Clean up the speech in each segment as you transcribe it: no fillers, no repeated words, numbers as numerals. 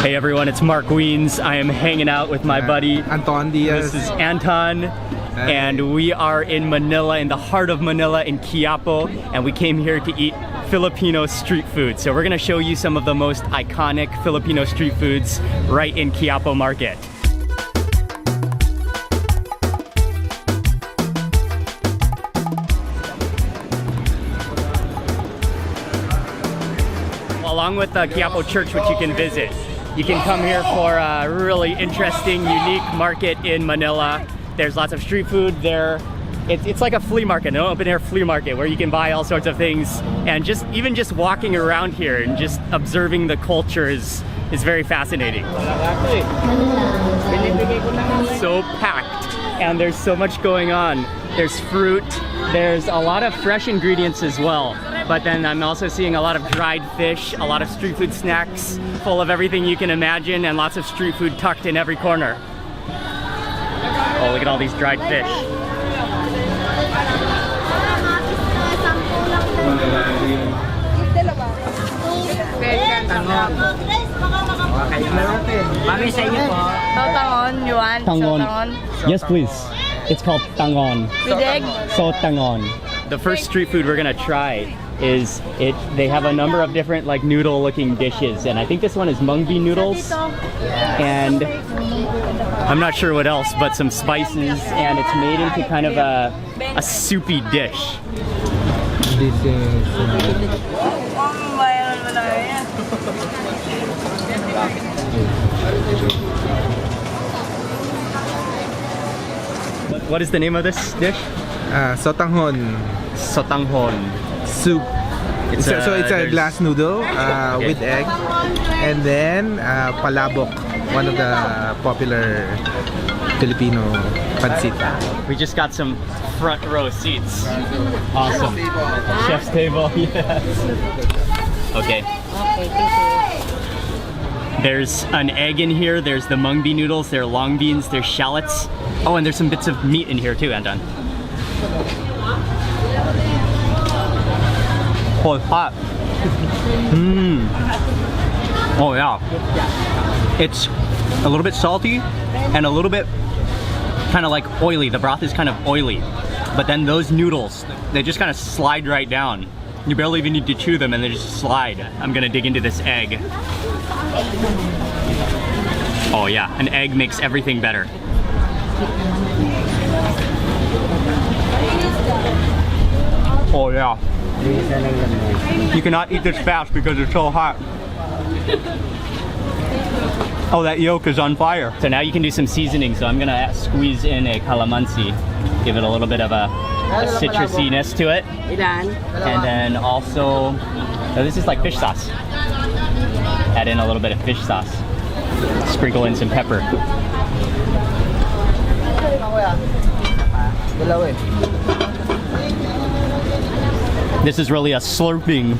Hey everyone, it's Mark Weens. I am hanging out with my buddy Anton Diaz. This is Anton, and we are in Manila, in the heart of Manila, in Quiapo, and we came here to eat Filipino street food. So we're gonna show you some of the most iconic Filipino street foods right in Quiapo Market. Along with the Quiapo Church, which you can visit. You can come here for a really interesting, unique market in Manila. There's lots of street food there. It's like a flea market, an open-air flea market where you can buy all sorts of things. And even just walking around here and just observing the culture is very fascinating. So packed, and there's so much going on. There's fruit, there's a lot of fresh ingredients as well. But then I'm also seeing a lot of dried fish, a lot of street food snacks, full of everything you can imagine, and lots of street food tucked in every corner. Oh, look at all these dried fish. Tangon. Yes, please. It's called tangon. So tangon. The first street food we're gonna try is they have a number of different like noodle looking dishes, and I think this one is mung bean noodles, and I'm not sure what else, but some spices, and it's made into kind of a soupy dish. This is What is the name of this dish? sotanghon Sotanghon. soup. It's a glass noodle with egg, and then palabok, one of the popular Filipino pancit. We just got some front row seats. Awesome. Chef's table, yes. Okay. There's an egg in here, there's the mung bean noodles, there are long beans, there's shallots. Oh, and there's some bits of meat in here too, Anton. Oh, it's hot. Oh yeah. It's a little bit salty and a little bit kind of like oily. The broth is kind of oily. But then those noodles, they just kind of slide right down. You barely even need to chew them and they just slide. I'm gonna dig into this egg. Oh yeah, an egg makes everything better. Oh yeah. You cannot eat this fast because it's so hot. Oh, that yolk is on fire. So now you can do some seasoning. So I'm gonna squeeze in a calamansi, give it a little bit of a citrusiness to it. And then also, so this is like fish sauce. Add in a little bit of fish sauce. Sprinkle in some pepper. This is really a slurping.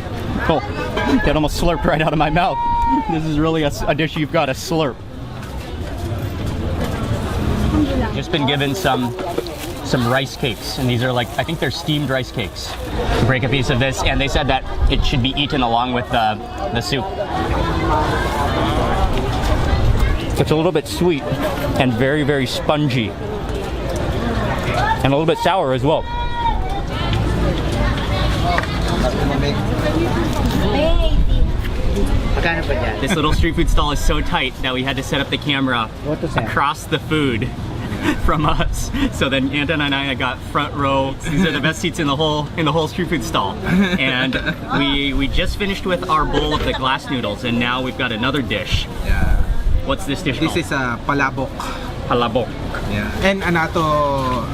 Oh, that almost slurped right out of my mouth. This is really a dish you've got to slurp. Just been given some rice cakes, and these are like, I think they're steamed rice cakes. Break a piece of this, and they said that it should be eaten along with the soup. It's a little bit sweet and very, very spongy. And a little bit sour as well. This little street food stall is so tight that we had to set up the camera across the food from us. So then Anton and I got front row. These are the best seats in the whole street food stall. And we just finished with our bowl of the glass noodles, and now we've got another dish. Yeah. What's this dish called? This is palabok. Palabok. Yeah. And anato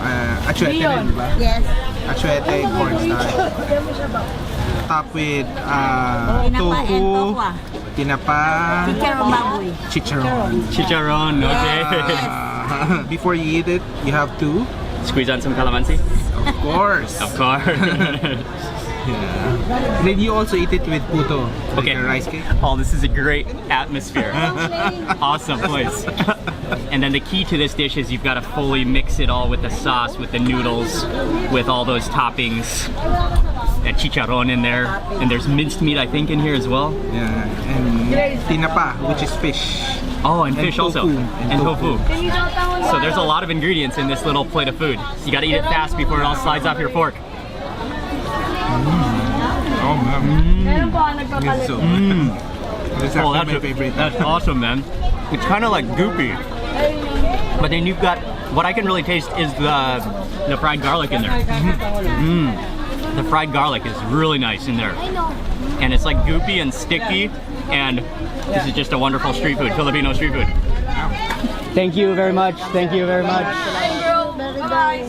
achuete rin, diba? Yes. Achuete, cornstarch. Top with tofu, tinapa, chicharon. Chicharron, okay. Before you eat it, you have to Squeeze on some calamansi? Of course. Of course. Yeah. Then you also eat it with puto, okay. Like rice cake. Oh, this is a great atmosphere. Awesome place. And then the key to this dish is you've got to fully mix it all with the sauce, with the noodles, with all those toppings. and chicharron in there, and there's minced meat I think in here as well. Yeah, and tinapa, which is fish. Oh, and fish also, tofu. and tofu. So there's a lot of ingredients in this little plate of food. You gotta eat it fast before it all slides off your fork. Oh man. It's so good. This is Oh, actually my favorite. that's awesome, man. It's kind of like goopy, but then you've got, what I can really taste is the fried garlic in there. The fried garlic is really nice in there. And it's like goopy and sticky, and this is just a wonderful street food, Filipino street food. Thank you very much. Thank you very much.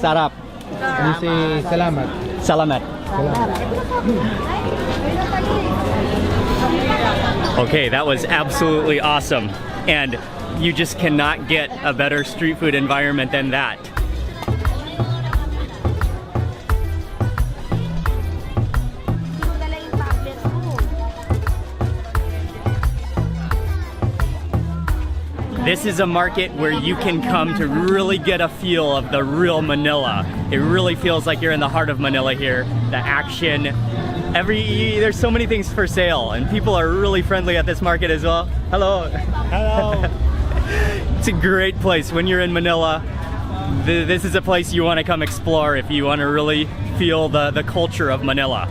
Sarap. You say salamat. Salamat. Okay, that was absolutely awesome. And you just cannot get a better street food environment than that. This is a market where you can come to really get a feel of the real Manila. It really feels like you're in the heart of Manila here. The action, there's so many things for sale, and people are really friendly at this market as well. Hello. Hello. It's a great place when you're in Manila. This is a place you want to come explore if you want to really feel the culture of Manila.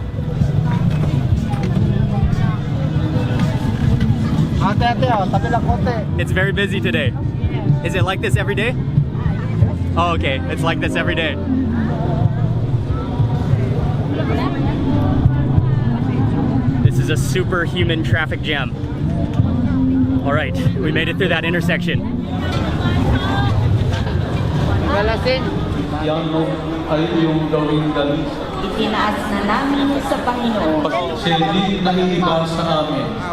It's very busy today. Is it like this every day? Oh, okay. It's like this every day. This is a superhuman traffic jam. All right, we made it through that intersection. Itinaas na namin sa Panginoon.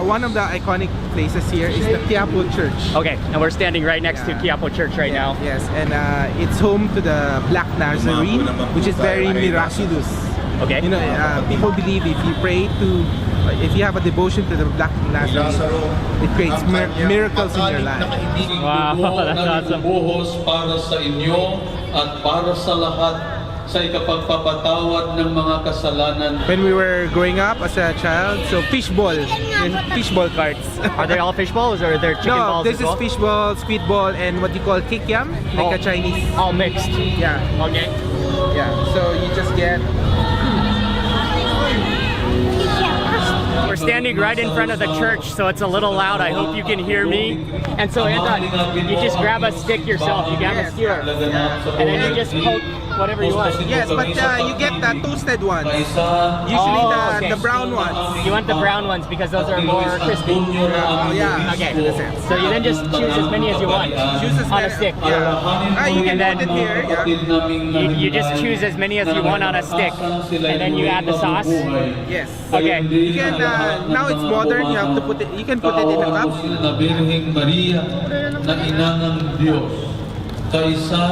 One of the iconic places here is the Quiapo Church. Okay, and we're standing right next to Quiapo Church right now. Yes, and it's home to the Black Nazarene, which is very miraculous. Okay. You know, people believe if you pray to, if you have a devotion to the Black Nazarene, it creates miracles in your life. Wow, that's awesome. Para sa inyo at para sa lahat sa ikapagpapatawad ng mga kasalanan. When we were growing up as a child, so fishball carts. Are they all fish balls or are there chicken balls this as well? is fishball, squid ball, and what you call kikiam, like a Chinese. All mixed. Yeah. Okay. Yeah. So you just get. We're standing right in front of the church, so it's a little loud. I hope you can hear me. And so, Anton, you just grab a stick yourself. You grab a skewer, and then you just poke whatever you want. Yes, but you get the toasted ones. Usually the brown ones. You want the brown ones because those are more crispy. Yeah. Okay. So you then just choose as many as you want on a stick. Yeah. You can And then put it here. Yeah. you just choose as many as you want on a stick, and then you add the sauce. Yes. Okay. You can now it's modern. You have to put it. You can put it in a cup. Na Birheng Maria na ina ng Diyos, kaisa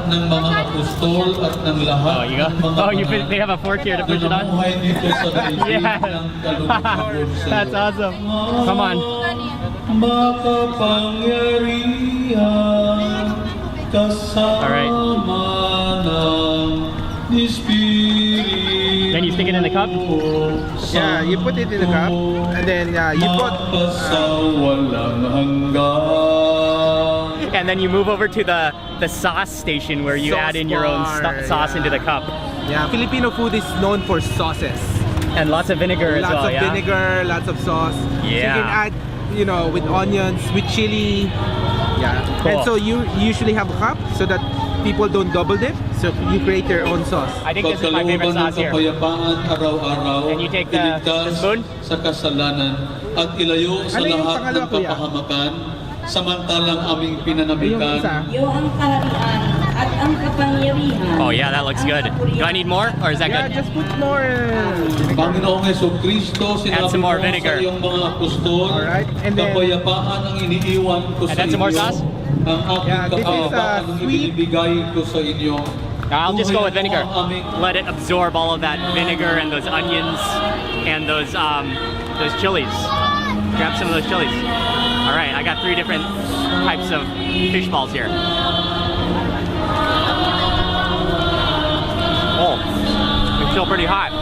ng mga apostol at ng lahat Oh, you go. ng mga They have a fork here to push it on. namuhay dito sa daigdig Yeah. ng kalugod sa That's iyo. awesome. Come on. Makapangyarihan kasama ng Espiritu. Then you stick it in the cup. Yeah, you put it in the cup, and then you put. Walang hanggan. And then you move over to the sauce station where you Sauce add in your own bar, sauce into the cup. Yeah, Filipino food is known for sauces. And lots of vinegar as well, Lots of yeah? vinegar, lots of sauce. So you Yeah. can add, you know, with onions, with chili. Yeah. Cool. And so you usually have a cup so that people don't double dip. So you create your own sauce. I think this is my favorite sauce here. Kapayapaan araw-araw, And you take the iligtas spoon? sa kasalanan at ilayo sa Ano yung lahat pangalawa, ng kuya? kapahamakan, samantalang aming Yung pinanamikan. isa. Iyo ang kaharian at ang kapangyarihan. Oh yeah, that looks good. Do I need more or is that Yeah, good? just put more. Panginoong Jesucristo, Add sinabi some more mo vinegar. sa iyong mga apostol, Alright, and then- kapayapaan ang iniiwan ko And sa add some more inyo. sauce? Ang aking Yeah, this is, kapayapaan ang sweet. ibinibigay ko sa inyo. I'll just go with vinegar. Buhay mo ang aming Let it absorb all of that vinegar and those onions and those chilies. Grab some of those chilies. All right, I got 3 different types of fish balls here. Oh, it's still pretty hot.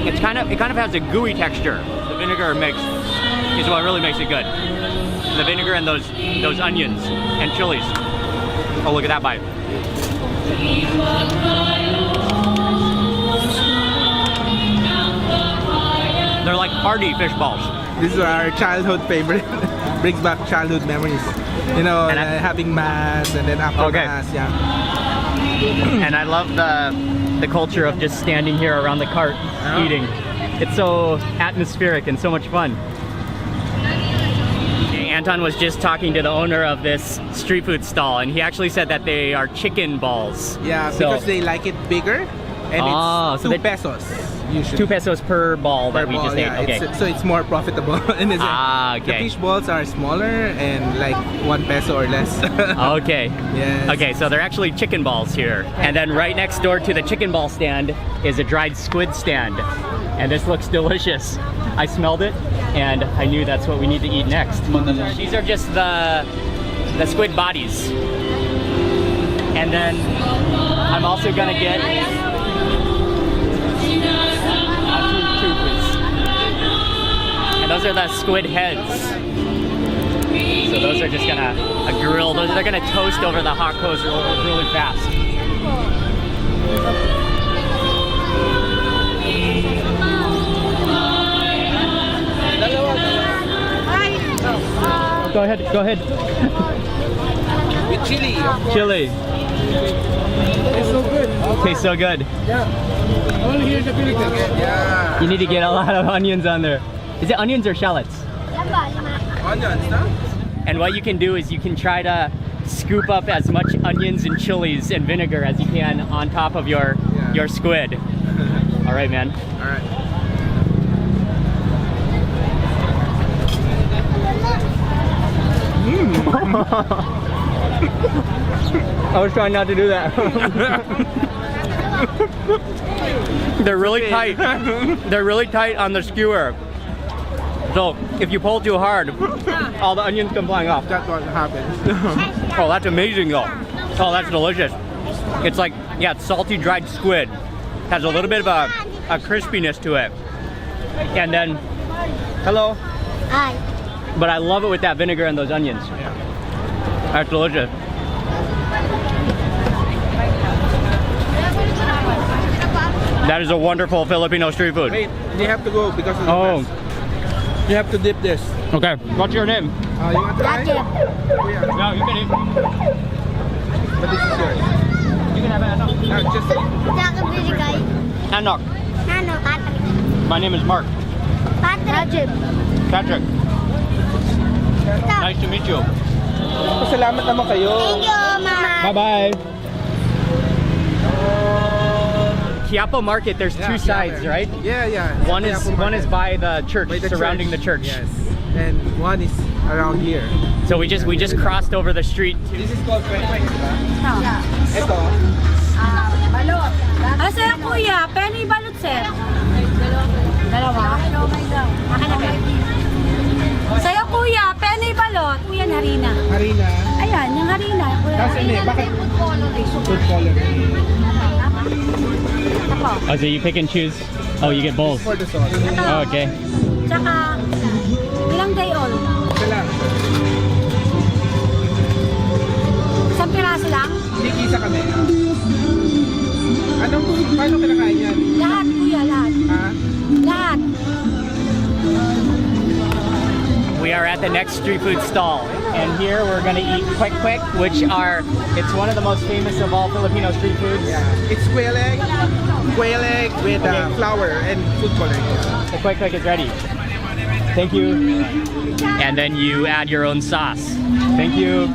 it kind of has a gooey texture. The vinegar is what really makes it good. The vinegar and those onions and chilies. Oh, look at that bite. They're like hearty fish balls. This is our childhood favorite. Brings back childhood memories. You know, And having mass and then after Okay. mass, yeah. And I love the culture of just standing here around the cart eating. It's so atmospheric and so much fun. Anton was just talking to the owner of this street food stall, and he actually said that they are chicken balls. Yeah, So- because they like it bigger, and Ah, it's so 2 they- pesos usually. 2 pesos per ball that Per we ball, just yeah. ate. Okay. So it's more profitable. And it's Ah, the okay. fish balls are smaller and like 1 peso or less. Okay. Yes. Okay, so they're actually chicken balls here. And then right next door to the chicken ball stand is a dried squid stand. And this looks delicious. I smelled it and I knew that's what we need to eat next. These are just the squid bodies. And then I'm also gonna get two, please. And those are the squid heads. So those are just gonna grill. They're gonna toast over the hot coals really fast. Go ahead. With chili. Chili. It's so good. Tastes so good. Yeah. Only here in the Philippines. Yeah. You need to get a lot of onions on there. Is it onions or shallots? Onions, no? And what you can do is you can try to scoop up as much onions and chilies and vinegar as you can on top of your squid. All right, man. All right. I was trying not to do that. They're really tight. They're really tight on the skewer. So if you pull too hard, all the onions come flying off. That's what happens. Oh, that's amazing though. Oh, that's delicious. It's like, yeah, it's salty dried squid. Has a little bit of a crispiness to it. And then, hello. Hi. But I love it with that vinegar and those onions. That's delicious. That is a wonderful Filipino street food. Wait, you have to go because of the Oh, mass. You have to dip this. okay. What's your name? You want to try? Gotcha. Yeah, No, you can eat. but this is yours. You can have it. Just Jacket bili kayo. Anok. Nano, Patrick. My name is Mark. Patrick. Patrick. Nice to meet you. Salamat naman kayo. Thank you, Mama. Bye-bye. Quiapo Market, there's two sides, right? Yeah. One is by the church, By the surrounding the church. Yes. And one is around here. So we just crossed over the street. This is called KWEK, diba? Ito. Balot. Sir, kuya, penny balot, sir. Dalawa. Akin na penny. Sa'yo, kuya, penny balot. Kuya, harina. Harina. Ayan, yung harina. Kuya. Kasi bakit? Food coloring. Oh, so you pick and choose? Oh, you get both. For the sauce. Oh, okay. Tsaka, ilang day old? Ito lang. Isang piraso lang? Hindi, kisa kami. Paano kinakain yan? Lahat, kuya, lahat. Ha? Lahat. We are at the next street food stall, and here we're gonna eat KWEK, which it's one of the most famous of all Filipino street foods. Yeah. It's quail egg with flour and food coloring. The KWEK is ready. Thank you. And then you add your own sauce. Thank you.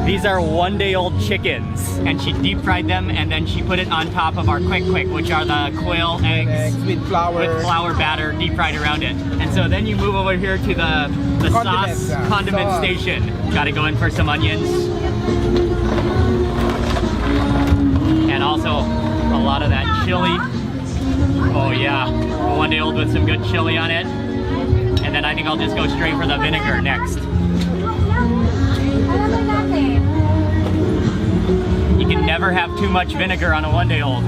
These are one-day-old chickens, and she deep fried them, and then she put it on top of our KWEK, which are the quail eggs With flour batter deep fried around it. And so then you move over here to the Condiments, sauce condiment sauce. station. Gotta go in for some onions. And also a lot of that chili. Oh yeah, one day old with some good chili on it. And then I think I'll just go straight for the vinegar next. You can never have too much vinegar on a one-day-old.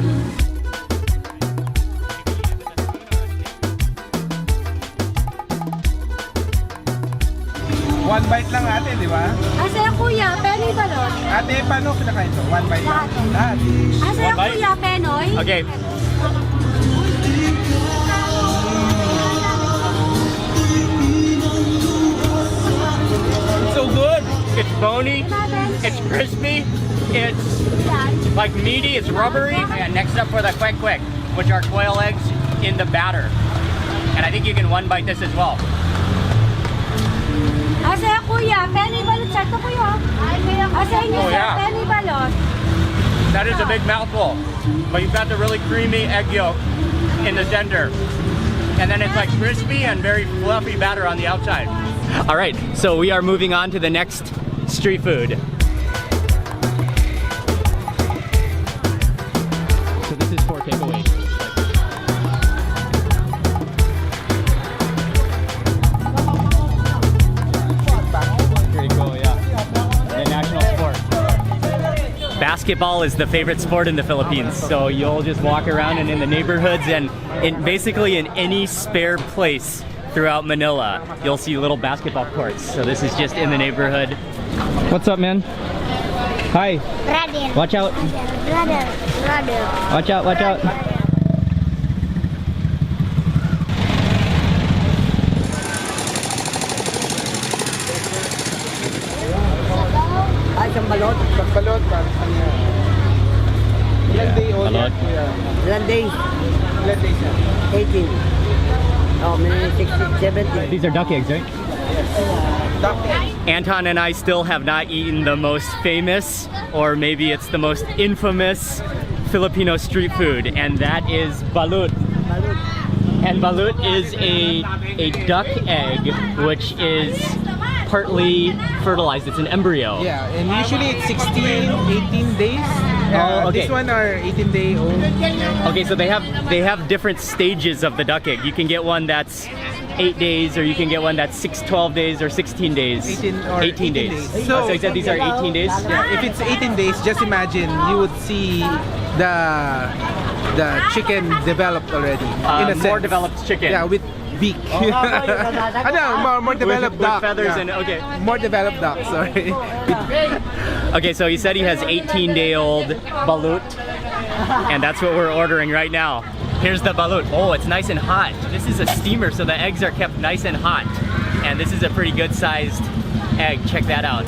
One bite lang ate, di ba? Asa kuya, Penoy balot. Ate, paano kinakain to? One bite lang. Lahat. Asa One bite? kuya, Penoy. Okay. So good. It's bony, it's crispy, it's like meaty, it's rubbery. And next up for the KWEK, which are quail eggs in the batter. And I think you can one bite this as well. Asa kuya, Penoy balot. Sakto kuya. Asa inyo Oh, yeah. Penoy balot. That is a big mouthful, but you've got the really creamy egg yolk in the center. And then it's like crispy and very fluffy batter on the outside. All right, so we are moving on to the next street food. So this is for takeaway. Pretty cool, yeah. The national sport. Basketball is the favorite sport in the Philippines, so you'll just walk around and in the neighborhoods and basically in any spare place throughout Manila, you'll see little basketball courts. So this is just in the neighborhood. What's up, man? Hi. Brother. Watch out. Brother. Watch out, watch out. Ay, isang balot. Pagbalot, para sa niya. Ilan day old Balot. yan, kuya? Ilan days? Ilan days yan? 18. Oh, minimum 60, 70. These are duck eggs, right? Duck eggs. Anton and I still have not eaten the most famous, or maybe it's the most infamous Filipino street food, and that is balut. And balut is a duck egg, which is partly fertilized. It's an embryo. Yeah, and usually it's 16, 18 days. Oh, okay. This one are 18-day old. Okay, so they have different stages of the duck egg. You can get one that's 8 days, or you can get one that's 12 days, or 16 days. 18 days. So, So you said these are 18 days? yeah, if it's 18 days, just imagine you would see the chicken developed already. In a sense. More developed chicken. Yeah, with beak. More developed with duck. feathers yeah. and okay. More developed duck, sorry. Okay, so he said he has 18-day-old balut, and that's what we're ordering right now. Here's the balut. Oh, it's nice and hot. This is a steamer, so the eggs are kept nice and hot. And this is a pretty good-sized egg. Check that out.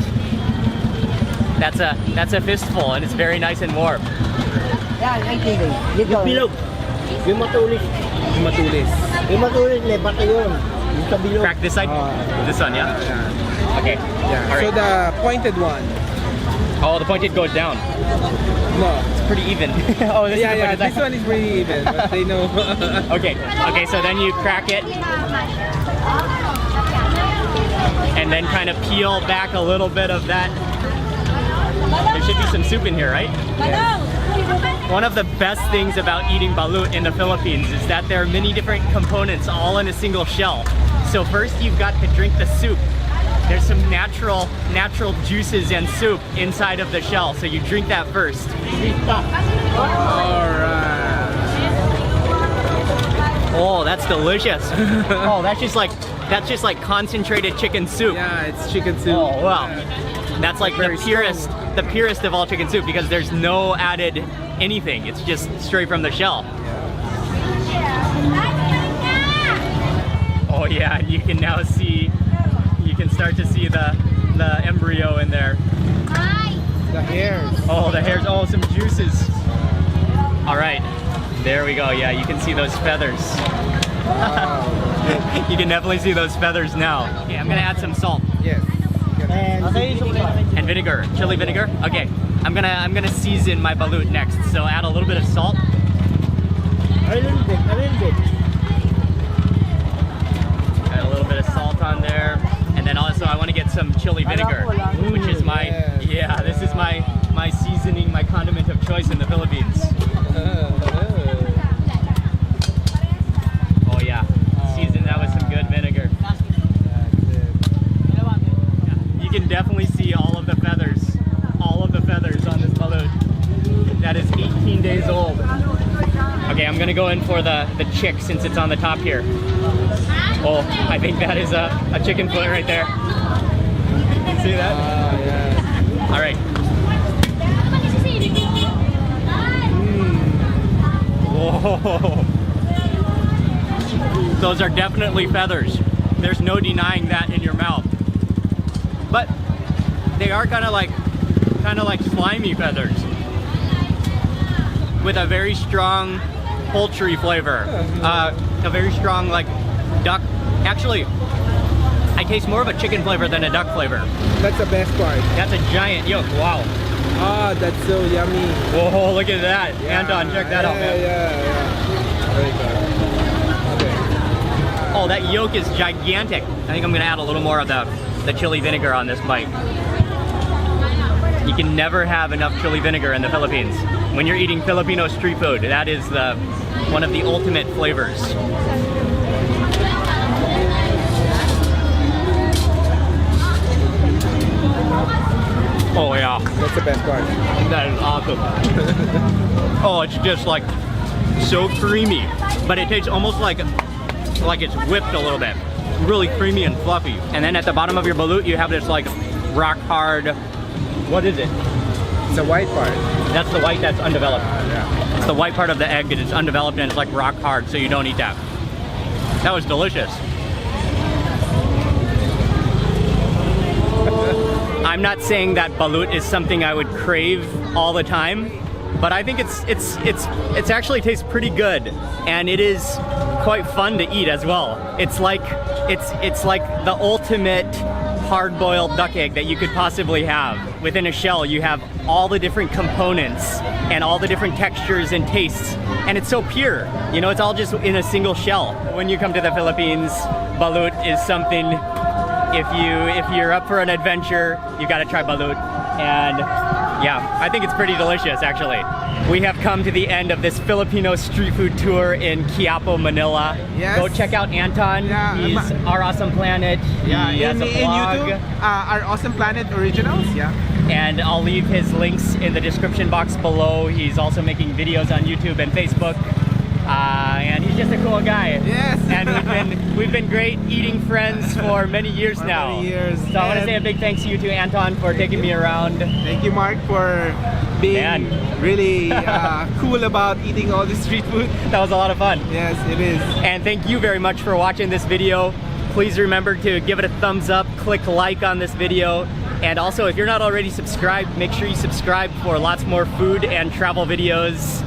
That's a fistful, and it's very nice and warm. Yan, 18 days. Dito. Yung bilog. Yung matulis. Matulis. Yung matulis, bato yun. Yung sa bilog. Crack this side? This one, yeah? Okay. Yeah. All right. So the pointed one. Oh, the pointed goes down. No. It's pretty even. Oh, this Yeah, is the yeah. pointed This side. one is pretty even, but they know. Okay. Okay, so then you crack it. And then kind of peel back a little bit of that. There should be some soup in here, right? One of the best things about eating balut in the Philippines is that there are many different components all in a single shell. So first you've got to drink the soup. There's some natural juices and soup inside of the shell, so you drink that first. Alright. Oh, that's delicious. Oh, that's just like concentrated chicken soup. Yeah, it's chicken soup. Oh wow. That's like the purest of all chicken soup, because there's no added anything. It's just straight from the shell. Oh yeah, you can now see, you can start to see the embryo in there. The hairs. Oh, the hairs, oh, some juices. All right, there we go. Yeah, you can see those feathers. You can definitely see those feathers now. Okay, I'm gonna add some salt. Yes. And vinegar, chili vinegar. Okay, I'm gonna season my balut next. So add a little bit of salt. A little bit. Add a little bit of salt on there, and then also I want to get some chili vinegar, which is my this is my seasoning, my condiment of choice in the Philippines. Oh yeah, season that with some good vinegar. You can definitely see all of the feathers on this balut. That is 18 days old. Okay, I'm gonna go in for the chick since it's on the top here. Oh, I think that is a chicken foot right there. see that? Yeah. All right. Whoa. Those are definitely feathers. There's no denying that in your mouth. But they are kind of like slimy feathers with a very strong poultry flavor. A very strong like duck. Actually, I taste more of a chicken flavor than a duck flavor. That's the best part. That's a giant yolk. Wow. Ah, that's so yummy. Whoa, look at that. Yeah. Anton, check that out, man. Yeah. Very good. Okay. Oh, that yolk is gigantic. I think I'm gonna add a little more of the chili vinegar on this bite. You can never have enough chili vinegar in the Philippines. When you're eating Filipino street food, that is one of the ultimate flavors. Oh yeah, That's the best part. that is awesome. Oh, it's just like so creamy, but it tastes almost like it's whipped a little bit. Really creamy and fluffy. And then at the bottom of your balut, you have this like rock hard, what is it? It's the white part. That's the white that's undeveloped. Yeah. It's the white part of the egg that is undeveloped and it's like rock hard, so you don't eat that. That was delicious. I'm not saying that balut is something I would crave all the time, but I think it's actually tastes pretty good, and it is quite fun to eat as well. It's like the ultimate hard-boiled duck egg that you could possibly have. Within a shell, you have all the different components and all the different textures and tastes, and it's so pure. You know, it's all just in a single shell. When you come to the Philippines, balut is something. If you're up for an adventure, you got to try balut. And yeah, I think it's pretty delicious actually. We have come to the end of this Filipino street food tour in Quiapo, Manila. Yes. Go check out Anton. Yeah, He's Our Awesome Planet. Yeah, He has in a blog. YouTube, Our Awesome Planet Originals. Yeah. And I'll leave his links in the description box below. He's also making videos on YouTube and Facebook. And he's just a cool guy. Yes. And we've been great eating friends for many years For now. many years. So I want to And say a big thanks to you too, Anton, for taking me around. Thank you, Mark, for being really cool about eating all this street food. That was a lot of fun. Yes, it is. And thank you very much for watching this video. Please remember to give it a thumbs up, click like on this video. And also, if you're not already subscribed, make sure you subscribe for lots more food and travel videos.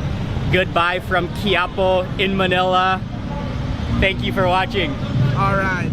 Goodbye from Quiapo in Manila. Thank you for watching. All right.